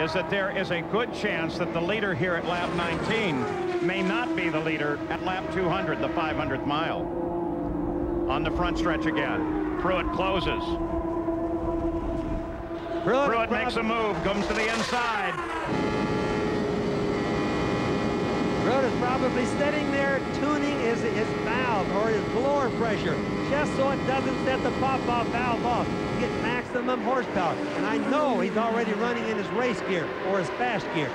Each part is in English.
is that there is a good chance that the leader here at lap 19 may not be the leader at lap 200, the 500th mile. On the front stretch again. Pruitt closes. Pruitt makes a move, comes to the inside. Pruitt is probably sitting there tuning his valve or his blower pressure just so it doesn't set the pop-off valve off. Get maximum horsepower. And I know he's already running in his race gear or his fast gear.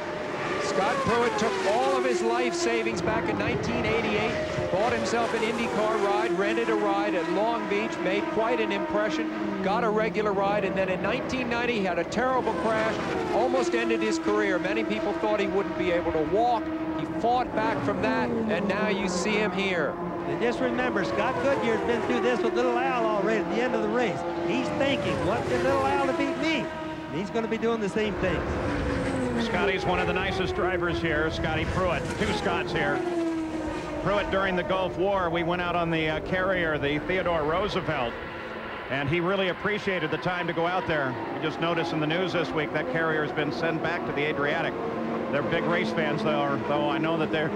Scott Pruitt took all of his life savings back in 1988, bought himself an IndyCar ride, rented a ride at Long Beach, made quite an impression, got a regular ride, and then in 1990 he had a terrible crash, almost ended his career. Many people thought he wouldn't be able to walk. He fought back from that, and now you see him here. And just remember, Scott Goodyear's been through this with Little Al already at the end of the race. He's thinking, what did Little Al to beat me? And he's going to be doing the same things. Scotty's one of the nicest drivers here, Scotty Pruitt. Two Scotts here. Pruitt, during the Gulf War, we went out on the carrier, the Theodore Roosevelt, and he really appreciated the time to go out there. We just noticed in the news this week that carrier has been sent back to the Adriatic. They're big race fans, though I know that they're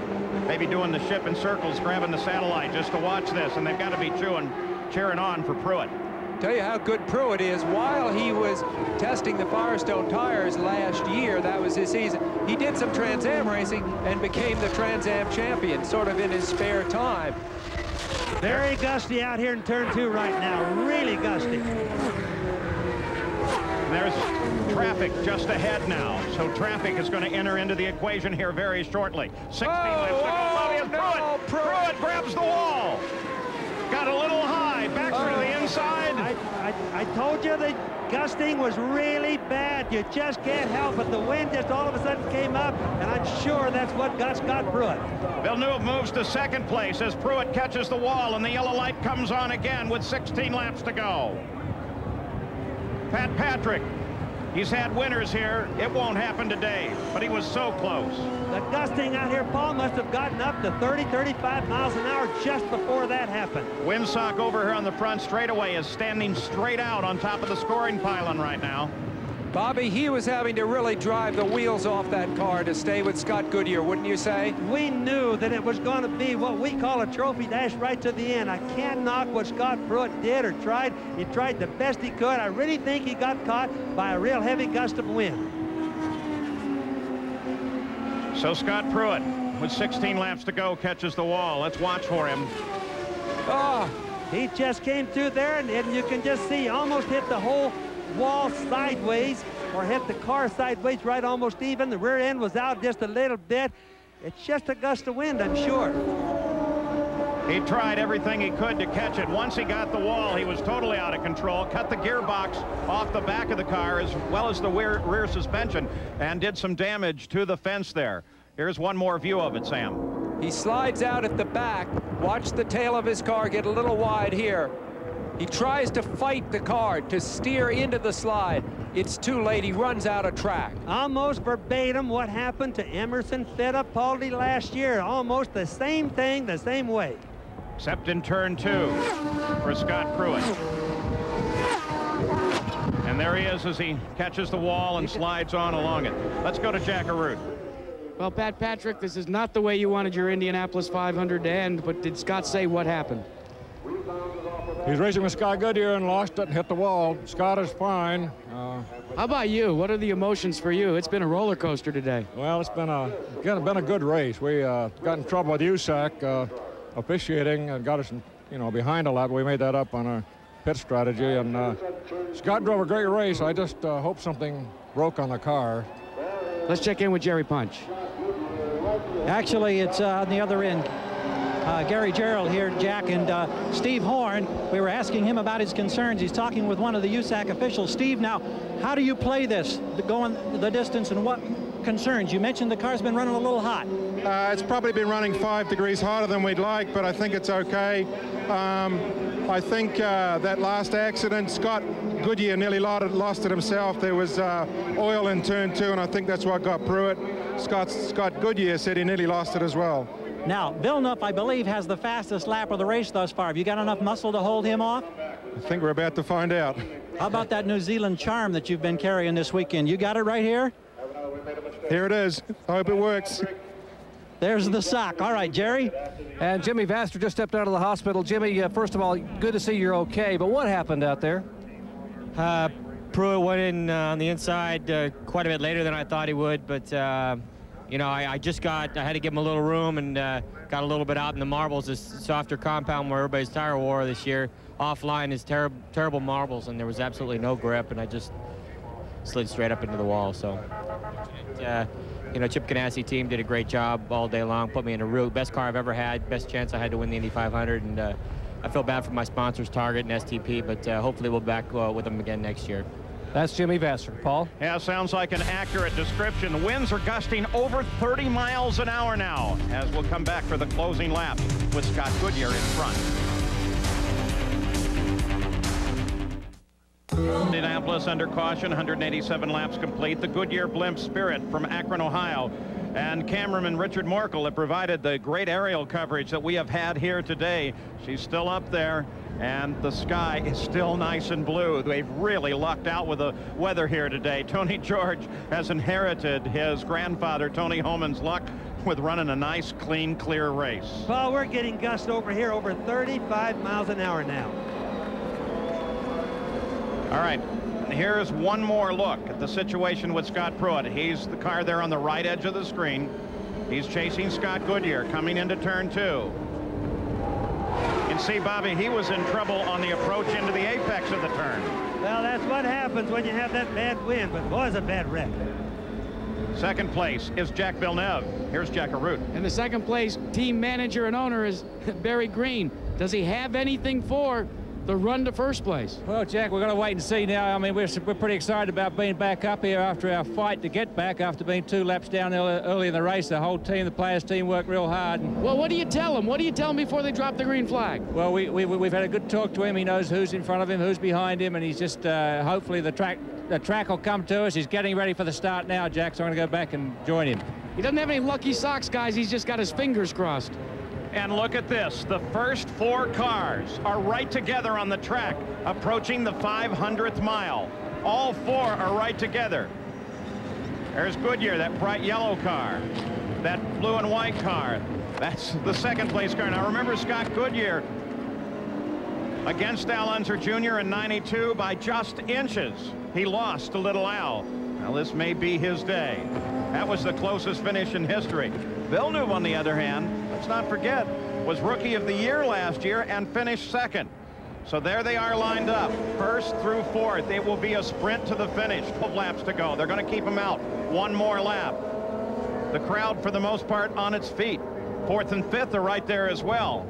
maybe doing the ship in circles, grabbing the satellite just to watch this, and they've got to be cheering on for Pruitt. Tell you how good Pruitt is. While he was testing the Firestone tires last year, that was his season, he did some Trans Am racing and became the Trans Am champion, sort of in his spare time. Very gusty out here in turn 2 right now, really gusty. There's traffic just ahead now, so traffic is going to enter into the equation here very shortly. 16 laps to go. Pruitt grabs the wall. Got a little high, back through the inside. I told you the gusting was really bad. You just can't help it. The wind just all of a sudden came up, and I'm sure that's what got Scott Pruitt. Villeneuve moves to second place as Pruitt catches the wall, and the yellow light comes on again with 16 laps to go. Pat Patrick, he's had winners here. It won't happen today, but he was so close. The gusting out here, Paul, must have gotten up to 30, 35 miles an hour just before that happened. Windsock over here on the front straightaway is standing straight out on top of the scoring pylon right now. Bobby, he was having to really drive the wheels off that car to stay with Scott Goodyear, wouldn't you say? We knew that it was going to be what we call a trophy dash right to the end. I can't knock what Scott Pruitt did or tried. He tried the best he could. I really think he got caught by a real heavy gust of wind. So Scott Pruitt, with 16 laps to go, catches the wall. Let's watch for him. Oh, he just came through there, and you can just see he almost hit the whole wall sideways, or hit the car sideways, right almost even. The rear end was out just a little bit. It's just a gust of wind, I'm sure. He tried everything he could to catch it. Once he got the wall, he was totally out of control, cut the gearbox off the back of the car as well as the rear suspension, and did some damage to the fence there. Here's one more view of it, Sam. He slides out at the back. Watch the tail of his car get a little wide here. He tries to fight the car to steer into the slide. It's too late. He runs out of track. Almost verbatim what happened to Emerson Fittipaldi last year. Almost the same thing, the same way. Except in turn 2 for Scott Pruitt. And there he is as he catches the wall and slides on along it. Let's go to Jack Arute. Well, Pat Patrick, this is not the way you wanted your Indianapolis 500 to end, but did Scott say what happened? He's racing with Scott Goodyear and lost it and hit the wall. Scott is fine. How about you? What are the emotions for you? It's been a roller coaster today. Well, it's been a good race. We got in trouble with USAC officiating and got us, behind a lot. We made that up on our pit strategy, and Scott drove a great race. I just hope something broke on the car. Let's check in with Jerry Punch. Actually, it's on the other end. Gary Gerald here, Jack, and Steve Horn. We were asking him about his concerns. He's talking with one of the USAC officials. Steve, now, how do you play this, going the distance, and what concerns? You mentioned the car's been running a little hot. It's probably been running 5 degrees hotter than we'd like, but I think it's okay. I think that last accident, Scott Goodyear nearly lost it himself. There was oil in turn 2, and I think that's what got Pruitt. Scott Goodyear said he nearly lost it as well. Now, Villeneuve, I believe, has the fastest lap of the race thus far. Have you got enough muscle to hold him off? I think we're about to find out. How about that New Zealand charm that you've been carrying this weekend? You got it right here? Here it is. I hope it works. There's the sock. All right, Jerry. And Jimmy Vassar just stepped out of the hospital. Jimmy, first of all, good to see you're okay, but what happened out there? Pruitt went in on the inside quite a bit later than I thought he would, but you know, I had to give him a little room and got a little bit out in the marbles, this softer compound where everybody's tire wore this year. Offline is terrible marbles, and there was absolutely no grip, and I just slid straight up into the wall. So, you know, Chip Ganassi team did a great job all day long, put me in a real best car I've ever had, best chance I had to win the Indy 500, and I feel bad for my sponsors, Target and STP, but hopefully we'll be back with them again next year. That's Jimmy Vassar. Paul? Yeah, sounds like an accurate description. The winds are gusting over 30 miles an hour now, as we'll come back for the closing lap with Scott Goodyear in front. Indianapolis under caution, 187 laps complete. The Goodyear Blimp Spirit from Akron, Ohio. And cameraman Richard Morkel have provided the great aerial coverage that we have had here today. She's still up there, and the sky is still nice and blue. They've really lucked out with the weather here today. Tony George has inherited his grandfather, Tony Homan's luck with running a nice, clean, clear race. Well, we're getting gusts over here over 35 miles an hour now. All right, here's one more look at the situation with Scott Pruitt. He's the car there on the right edge of the screen. He's chasing Scott Goodyear coming into turn 2. You can see, Bobby, he was in trouble on the approach into the apex of the turn. Well, that's what happens when you have that bad wind, but boy, it's a bad wreck. Second place is Jack Villeneuve. Here's Jack Arute. And the second place team manager and owner is Barry Green. Does he have anything for the run to first place? Well, Jack, we're going to wait and see now. I mean, we're pretty excited about being back up here after our fight to get back after being 2 laps down early in the race. The whole team, the players' team, worked real hard. Well, what do you tell them? What do you tell them before they drop the green flag? Well, we've had a good talk to him. He knows who's in front of him, who's behind him, and he's just hopefully the track will come to us. He's getting ready for the start now, Jack, so I'm going to go back and join him. He doesn't have any lucky socks, guys. He's just got his fingers crossed. And look at this. The first 4 cars are right together on the track, approaching the 500th mile. All 4 are right together. There's Goodyear, that bright yellow car. That blue and white car. That's the second place car. Now remember, Scott Goodyear against Al Unser Jr. in '92 by just inches. He lost to Little Al. Now this may be his day. That was the closest finish in history. Villeneuve, on the other hand, let's not forget, was Rookie of the Year last year and finished second. So there they are lined up, first through fourth. It will be a sprint to the finish. 12 laps to go. They're going to keep them out. One more lap. The crowd, for the most part, on its feet. 4th and 5th are right there as well.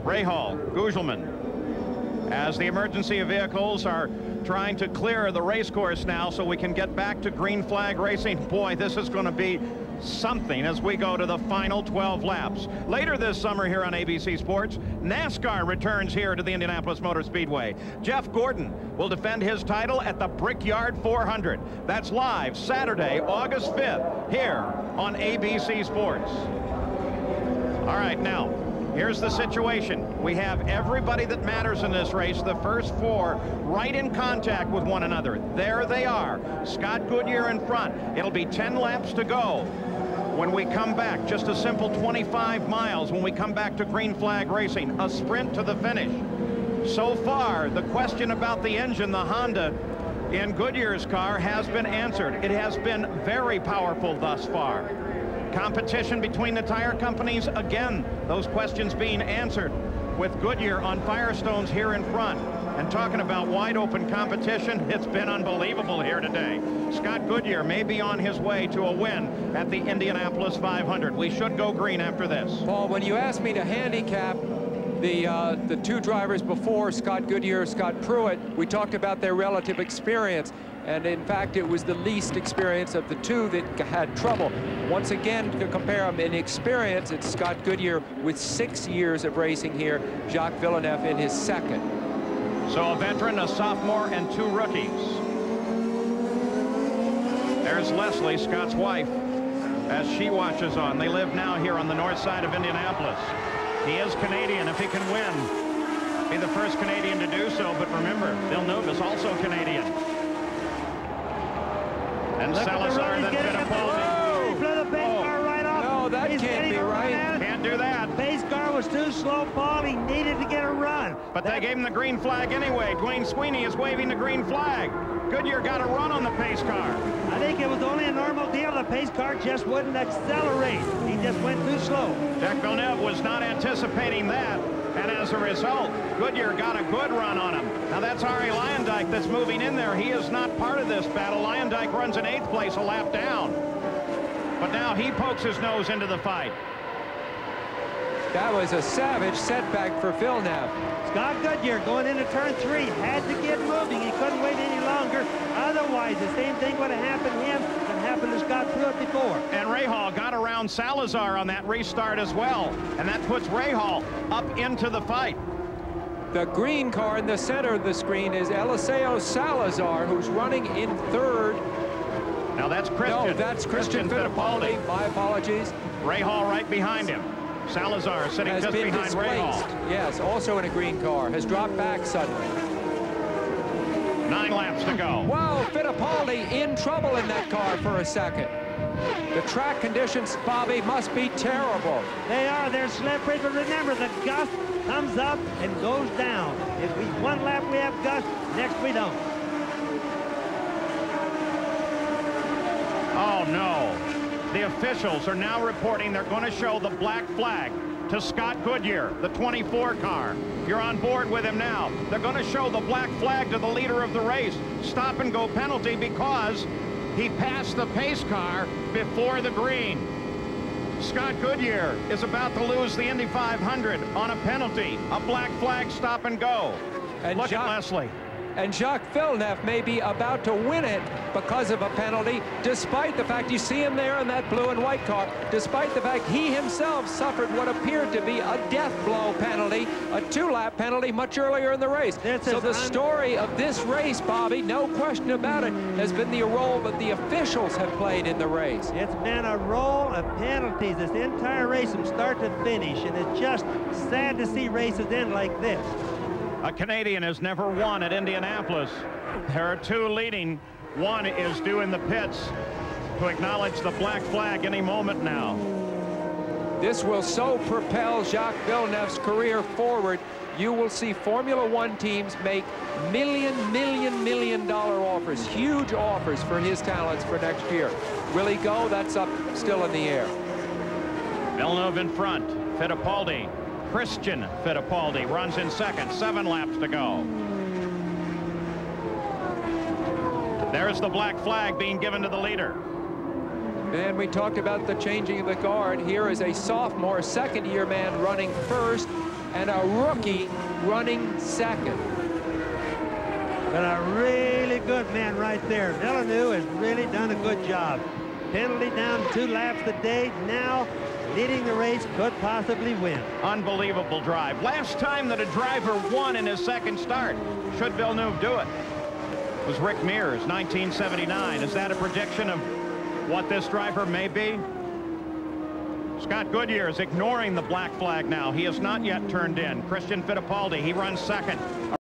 Rahal, Gugelmin, as the emergency vehicles are trying to clear the race course now so we can get back to green flag racing. Boy, this is going to be something as we go to the final 12 laps. Later this summer here on ABC Sports, NASCAR returns here to the Indianapolis Motor Speedway. Jeff Gordon will defend his title at the Brickyard 400. That's live Saturday, August 5th, here on ABC Sports. All right, now, here's the situation. We have everybody that matters in this race, the first 4, right in contact with one another. There they are. Scott Goodyear in front. It'll be 10 laps to go. When we come back, just a simple 25 miles when we come back to green flag racing, a sprint to the finish. So far, the question about the engine, the Honda in Goodyear's car, has been answered. It has been very powerful thus far. Competition between the tire companies, again, those questions being answered with Goodyear on Firestones here in front. And talking about wide open competition, it's been unbelievable here today. Scott Goodyear may be on his way to a win at the Indianapolis 500. We should go green after this. Paul, when you asked me to handicap the 2 drivers before, Scott Goodyear, Scott Pruitt, we talked about their relative experience. And in fact, it was the least experience of the 2 that had trouble. Once again, to compare them in experience, it's Scott Goodyear with 6 years of racing here, Jacques Villeneuve in his 2nd. So a veteran, a sophomore, and 2 rookies. There's Leslie, Scott's wife, as she watches on. They live now here on the north side of Indianapolis. He is Canadian. If he can win, be the first Canadian to do so. But remember, Villeneuve is also Canadian. And Salazar that bit upon But they gave him the green flag anyway. Dwayne Sweeney is waving the green flag. Goodyear got a run on the pace car. I think it was only a normal deal. The pace car just wouldn't accelerate. He just went too slow. Jacques Villeneuve was not anticipating that. And as a result, Goodyear got a good run on him. Now that's Arie Luyendyk that's moving in there. He is not part of this battle. Luyendyk runs in 8th place, a lap down. But now he pokes his nose into the fight. That was a savage setback for Villeneuve. Scott Goodyear going into turn 3 had to get moving. He couldn't wait any longer. Otherwise, the same thing would have happened to him that happened to Scott Pruitt before. And Rahal got around Salazar on that restart as well. And that puts Rahal up into the fight. The green car in the center of the screen is Eliseo Salazar, who's running in 3rd. Now that's Christian. No, that's Christian Fittipaldi. My apologies. Rahal right behind him. Salazar sitting just behind Rahal. Yes, also in a green car. Has dropped back suddenly. 9 laps to go. Wow, Fittipaldi in trouble in that car for a second. The track conditions, Bobby, must be terrible. They are. They're slippery, but remember, the gust comes up and goes down. If we one lap we have gust, next we don't. Oh, no. The officials are now reporting they're going to show the black flag to Scott Goodyear, the 24 car. You're on board with him now. They're going to show the black flag to the leader of the race. Stop and go penalty because he passed the pace car before the green. Scott Goodyear is about to lose the Indy 500 on a penalty. A black flag, stop and go. And look at Leslie. And Jacques Villeneuve may be about to win it because of a penalty, despite the fact you see him there in that blue and white car, despite the fact he himself suffered what appeared to be a death blow penalty, a 2-lap penalty much earlier in the race. So the story of this race, Bobby, no question about it, has been the role that the officials have played in the race. It's been a roll of penalties this entire race from start to finish, and it's just sad to see races end like this. A Canadian has never won at Indianapolis. There are 2 leading. One is due in the pits to acknowledge the black flag any moment now. This will so propel Jacques Villeneuve's career forward. You will see Formula One teams make million dollar offers, huge offers for his talents for next year. Will he go? That's up still in the air. Villeneuve in front. Fittipaldi. Christian Fittipaldi runs in 2nd, 7 laps to go. There's the black flag being given to the leader. And we talked about the changing of the guard. Here is a sophomore, 2nd-year man running 1st, and a rookie running 2nd. But a really good man right there. Villeneuve has really done a good job. Penalty down 2 laps today. Now leading the race, could possibly win. Unbelievable drive. Last time that a driver won in his 2nd start, should Villeneuve do it, was Rick Mears, 1979. Is that a prediction of what this driver may be? Scott Goodyear is ignoring the black flag now. He has not yet turned in. Christian Fittipaldi, he runs 2nd.